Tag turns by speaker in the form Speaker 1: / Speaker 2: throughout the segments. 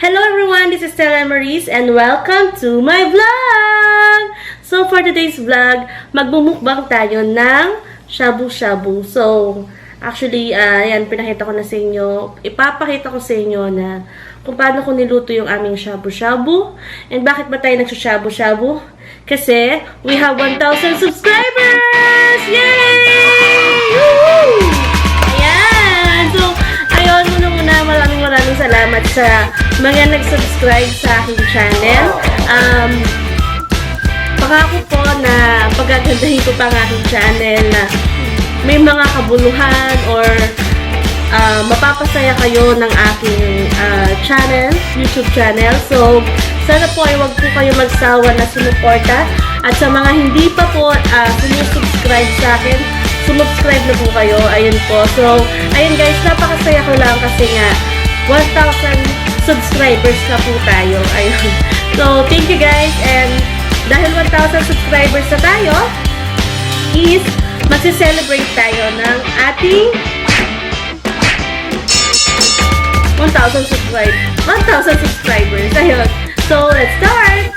Speaker 1: Hello everyone, this is Stella Maurice and welcome to my vlog! So for today's vlog, magbumukbang tayo ng shabu-shabu. So, actually, yan, pinakita ko na sa inyo. Ipapakita ko sa inyo na kung paano ko niluto yung aming shabu-shabu. And bakit ba tayo nagsashabu-shabu? Kasi, we have 1,000 subscribers! Yay! Woo! Ayan! So, ayun, muna maraming salamat sa mga nag-subscribe sa aking channel. Pangako po na pagagandahin ko pa ang aking channel na may mga kabuluhan or mapapasaya kayo ng aking YouTube channel. So, sana po ay wag po kayo magsawa na sumuporta. At sa mga hindi pa po sumusubscribe sa akin, sumubscribe na po kayo. Ayun po. So, ayun guys, napakasaya ko lang kasi nga 1,000 subscribers na po tayo. Ayun. So, thank you guys. And dahil 1,000 subscribers na tayo, is magse-celebrate tayo ng ating 1,000 subscribers. Ayun. So, let's start!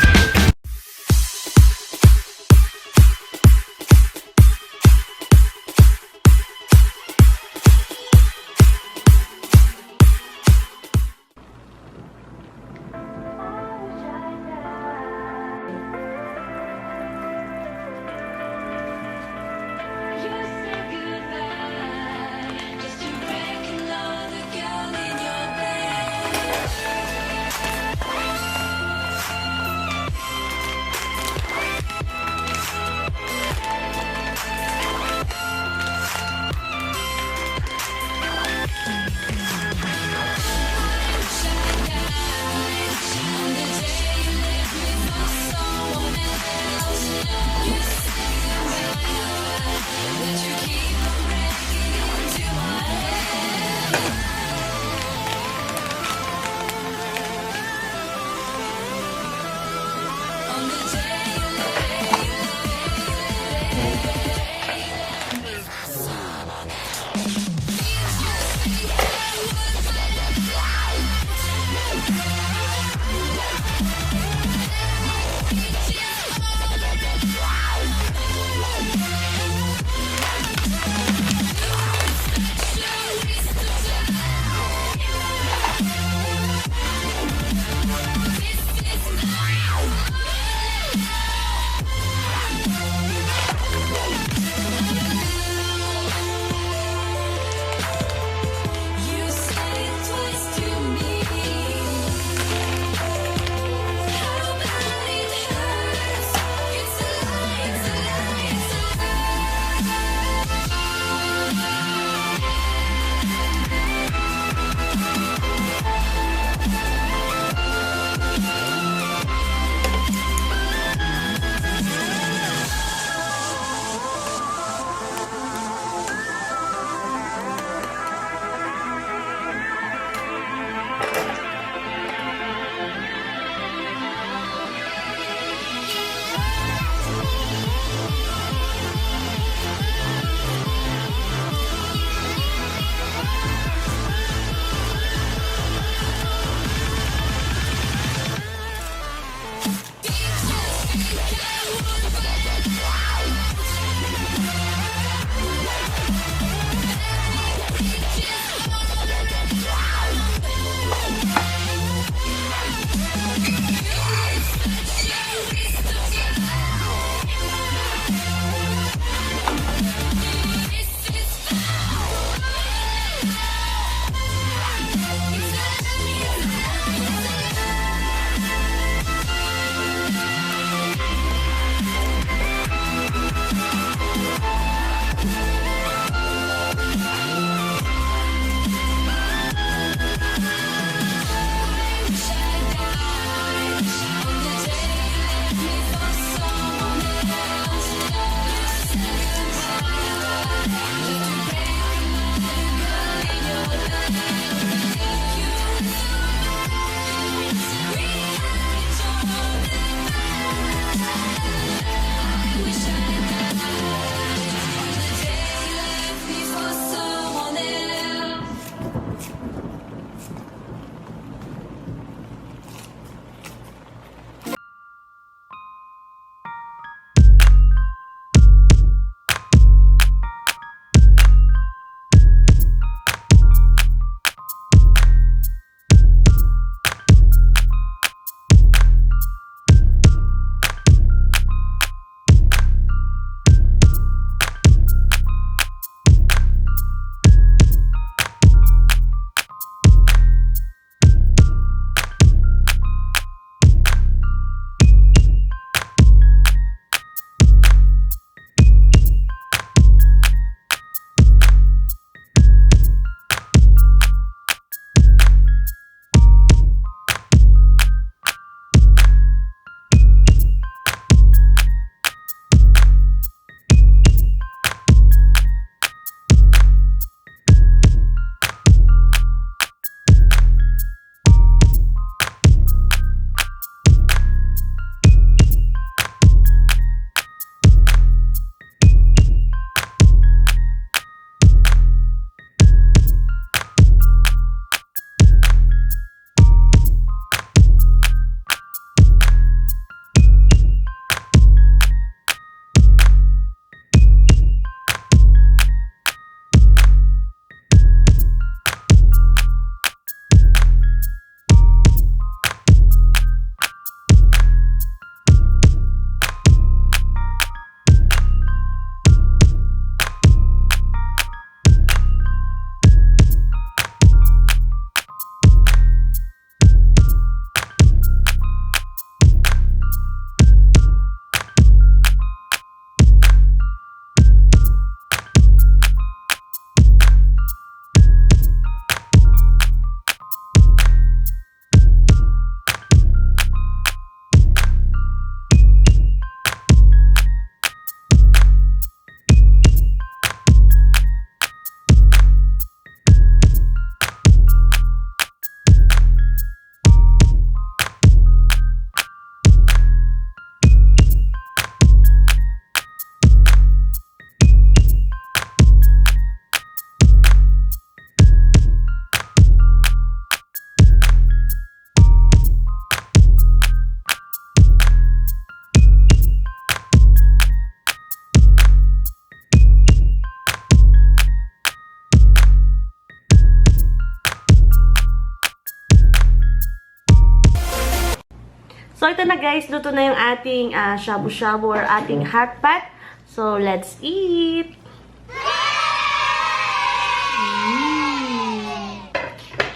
Speaker 1: So, ito na guys. Luto na yung ating shabu-shabu or ating hot pot. So, let's eat!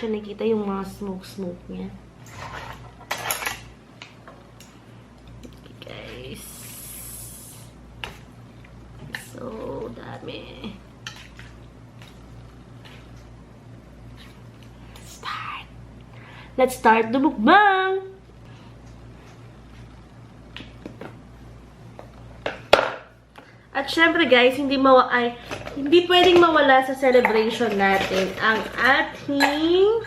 Speaker 1: Siya nakita yung mga smoke niya. Okay, guys. So, dami. Let's start the mukbang! At syempre guys, hindi pwedeng mawala sa celebration natin ang ating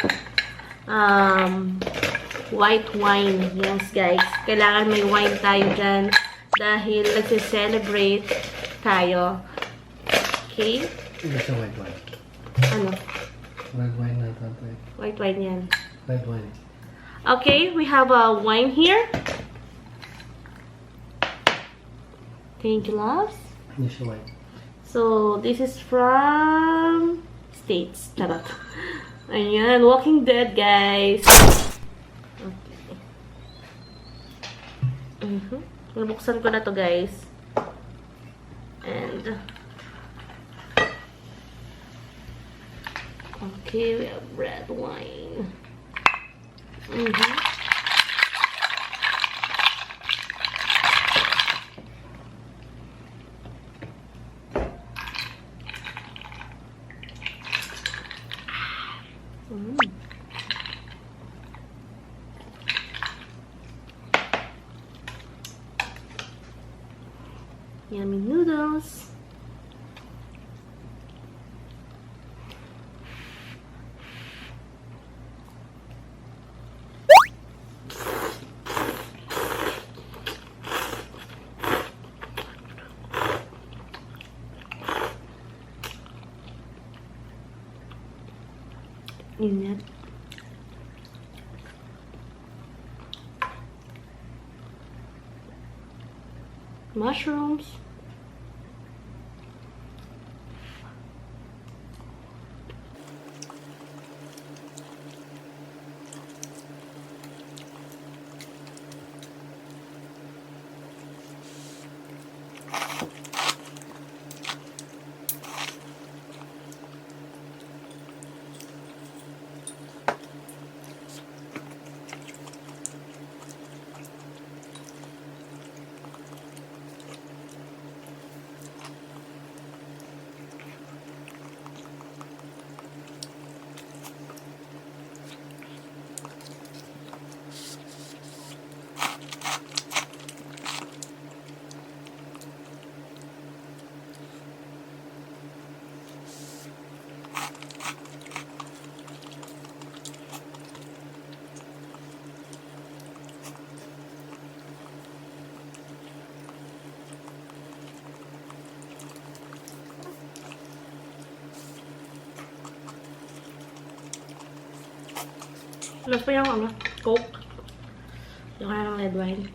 Speaker 1: white wine. Yes guys, kailangan may wine tayo dyan dahil nagse-celebrate tayo. Okay?
Speaker 2: Hindi siya white wine.
Speaker 1: Ano?
Speaker 2: Red wine na tatay.
Speaker 1: White wine yan.
Speaker 2: Red wine.
Speaker 1: Okay, we have a wine here. Thank you, loves.
Speaker 2: Hindi siya white.
Speaker 1: So, this is from States. Charot. Ayan, Walking Dead, guys. Okay. Nabuksan ko na to, guys. And, okay, we have red wine. Yummy noodles. Ingat. Mushrooms. Ano pa yung Coke? Yung kaya ng red wine.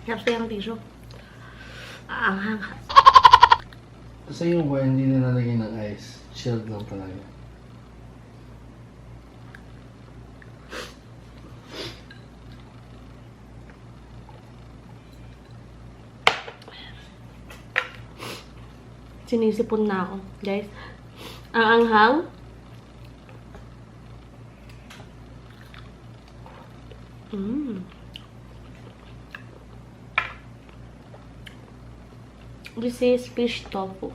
Speaker 1: Sarap sa yung tissue. Aanghang.
Speaker 2: Kasi yung wine hindi nilalagay ng ice. Chilled lang talaga.
Speaker 1: Sinisipon na ako, guys. Ang anghang. Mm. This is fish tofu.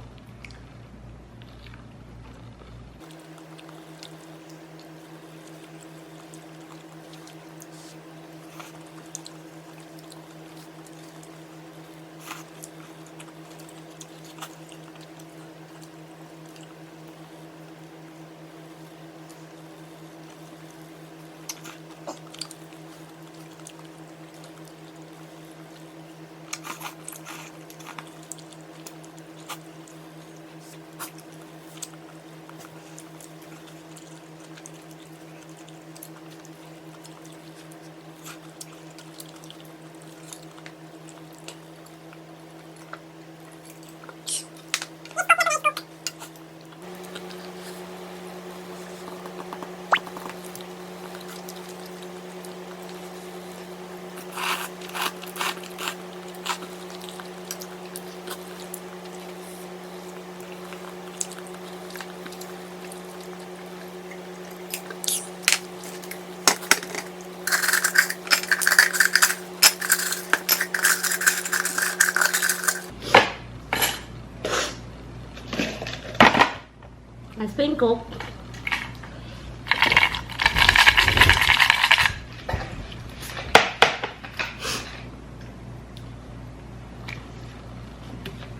Speaker 1: Ice cream Coke.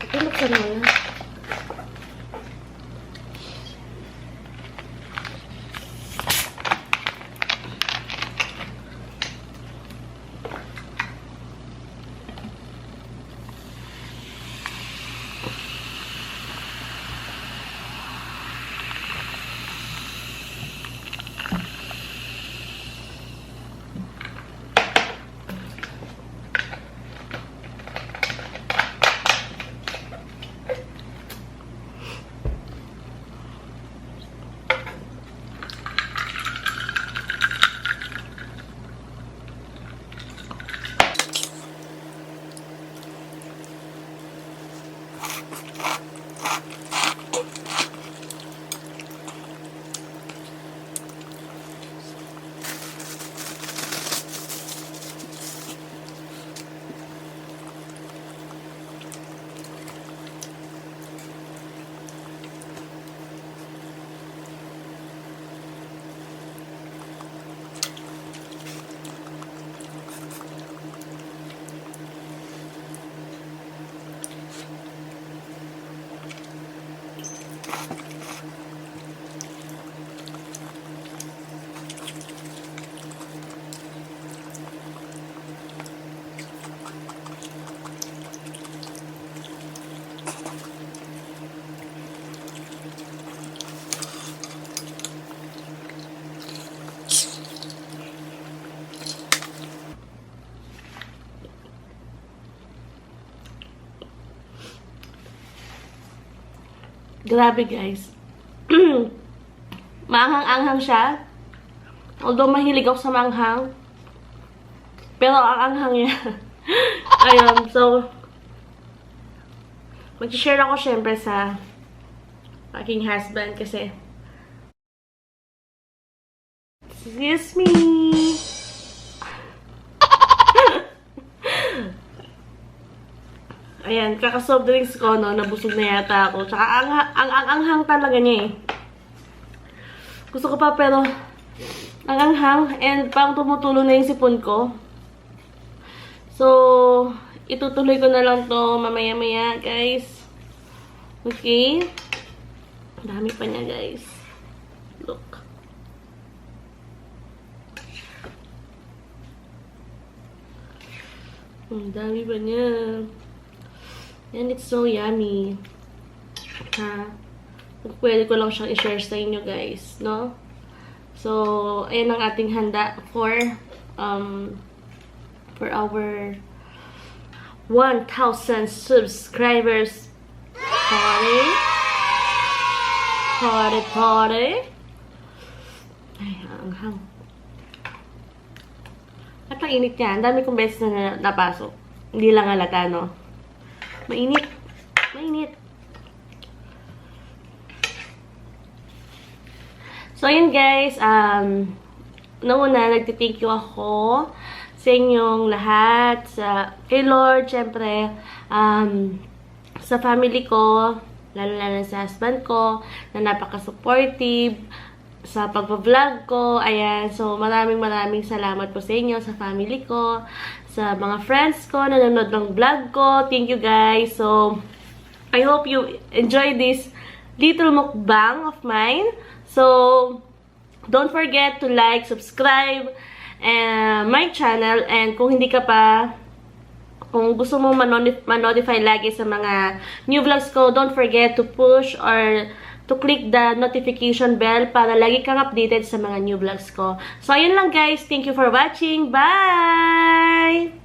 Speaker 1: Ito buksan mo na. Grabe guys. Maanghang-anghang siya. Although mahilig ako sa maanghang. Pero ang anghang niya. Ayun, so mag-share ako syempre sa aking husband kasi excuse me. Ayan, kaka-soft drinks ko, no, nabusog na yata ako. Tsaka ang anghang talaga niya eh. Gusto ko pa pero ang anghang and parang tumutulong na yung sipon ko. So, itutuloy ko na lang to mamaya-maya, guys. Okay? Dami pa niya, guys. Look. Ang dami pa niya. And it's so yummy. Ha? Pwede ko lang siyang i-share sa inyo, guys. No? So, ayan ang ating handa for our 1,000 subscribers party. Party. Ay, anghang. At ang init niya. Ang dami kong beses na napasok. Hindi lang halata, no? Mainit. Mainit. So, yun guys. nauna, nagtithank you ako sa inyong lahat, kay Lord, syempre, sa family ko, lalo-lalo sa husband ko, na napaka-supportive, sa pagpa-vlog ko, ayan, so maraming salamat po sa inyo, sa family ko, sa mga friends ko, na nanonood ng vlog ko, thank you guys, so, I hope you enjoy this little mukbang of mine, so, don't forget to like, subscribe, my channel, and kung hindi ka pa, kung gusto mo ma-notify lagi sa mga new vlogs ko, don't forget to push or to click the notification bell para lagi kang updated sa mga new vlogs ko. So, ayun lang guys. Thank you for watching. Bye!